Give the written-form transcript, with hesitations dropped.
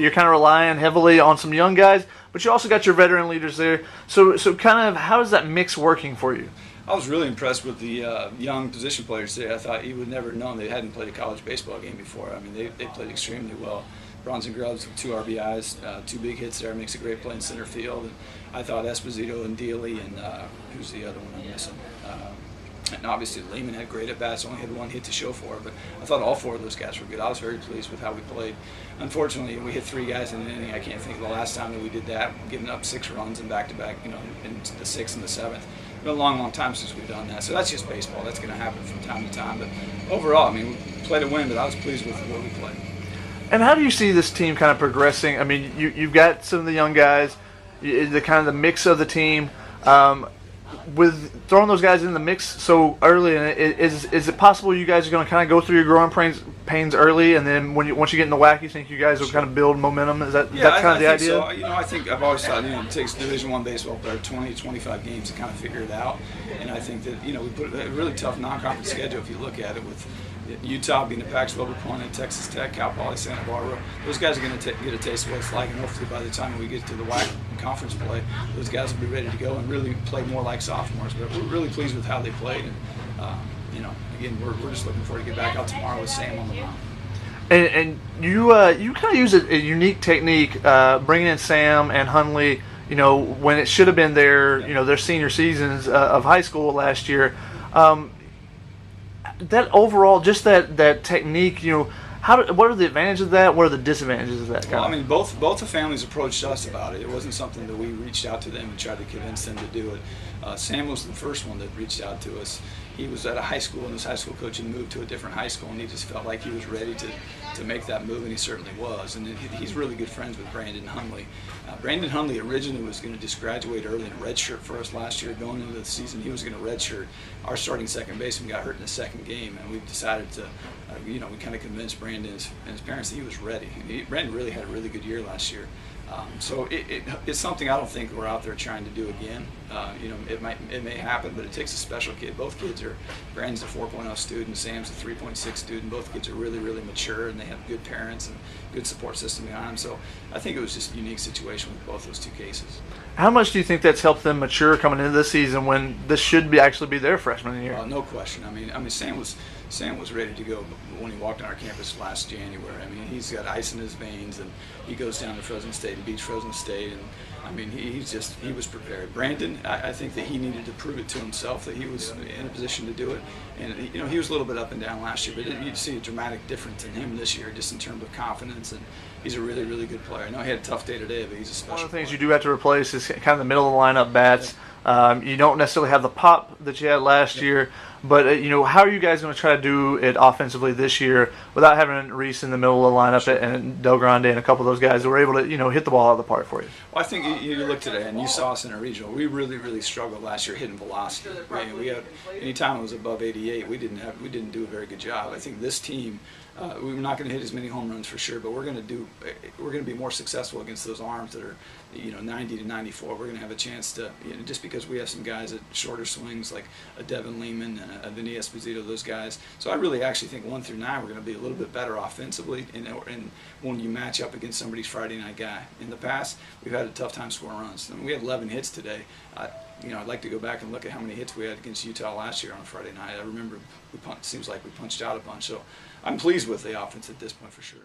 You're kind of relying heavily on some young guys, but you also got your veteran leaders there. So kind of how is that mix working for you? I was really impressed with the young position players today. I thought you would never have known they hadn't played a college baseball game before. I mean, they played extremely well. Bronson Grubbs with 2 RBIs, 2 big hits there, makes a great play in center field. And I thought Esposito and Dealey and who's the other one I'm missing? And obviously Lehman had great at-bats, only had 1 hit to show for it, but I thought all 4 of those guys were good. I was very pleased with how we played. Unfortunately, we hit 3 guys in an inning. I can't think of the last time that we did that, giving up 6 runs in back-to-back, in the 6th and the 7th. It's been a long, long time since we've done that, so that's just baseball. That's going to happen from time to time, but overall, I mean, we played a win, but I was pleased with what we played. And how do you see this team kind of progressing? I mean, you've got some of the young guys, the kind of the mix of the team. With throwing those guys in the mix so early, is it possible you guys are going to kind of go through your growing pains early, and then once you get in the whack, you think you guys will kind of build momentum? Is that kind of the idea? So. I think I've always thought it takes Division I baseball player 20, 25 games to kind of figure it out, and I think that we put a really tough non-conference schedule if you look at it with Utah being the Pac-12 opponent, Texas Tech, Cal Poly, Santa Barbara. Those guys are going to get a taste of what it's like, and hopefully by the time we get to the WAC conference play, those guys will be ready to go and really play more like sophomores. But we're really pleased with how they played, and again, we're just looking forward to get back out tomorrow with Sam on the mound. And you kind of use a unique technique, bringing in Sam and Hunley. When it should have been their senior seasons of high school last year. That overall, just that technique, what are the advantages of that? What are the disadvantages of that? Well, I mean, both the families approached us about it. It wasn't something that we reached out to them and tried to convince them to do it. Sam was the first one that reached out to us. He was at a high school, and his high school coach had moved to a different high school, and he just felt like he was ready to make that move, and he certainly was. And he's really good friends with Brandon Hunley. Brandon Hunley originally was going to just graduate early and redshirt for us last year. Going into the season, he was going to redshirt. Our starting second baseman got hurt in the second game, and we decided to, we kind of convinced Brandon and his parents that he was ready. Brandon really had a really good year last year. So it's something I don't think we're out there trying to do again. It may happen, but it takes a special kid. Both kids are, Brandon's a 4.0 student, Sam's a 3.6 student. Both kids are really, really mature, and they have good parents and good support system behind them. So I think it was just a unique situation with both those 2 cases. How much do you think that's helped them mature coming into this season when this should actually be their freshman year? No question. I mean, Sam was ready to go when he walked on our campus last January. I mean, he's got ice in his veins, and he goes down to Fresno State and beats Fresno State, and I mean, he was prepared. Brandon, I think that he needed to prove it to himself that he was in a position to do it, and he was a little bit up and down last year, but you'd see a dramatic difference in him this year, just in terms of confidence, and he's a really, really good player. I know he had a tough day today, but he's a special player. One of the things you do have to replace is kind of the middle of the lineup bats. You don't necessarily have the pop that you had last year, but how are you guys going to try to do it offensively this year without having Reese in the middle of the lineup and Del Grande and a couple of those guys that were able to hit the ball out of the park for you? Well, I think you look today and you saw us in a regional. We really, really struggled last year hitting velocity. We had anytime it was above 88, we didn't do a very good job. I think this team. We're not going to hit as many home runs for sure, but we're going to be more successful against those arms that are 90 to 94. We're going to have a chance to, just because we have some guys at shorter swings like a Devin Lehman and a Vinny Esposito, those guys. So I really actually think 1 through 9 we're going to be a little bit better offensively, and when you match up against somebody's Friday night guy. In the past, we've had a tough time scoring runs. I mean, we had 11 hits today. I'd like to go back and look at how many hits we had against Utah last year on Friday night. I remember it seems like we punched out a bunch. So I'm pleased with the offense at this point for sure.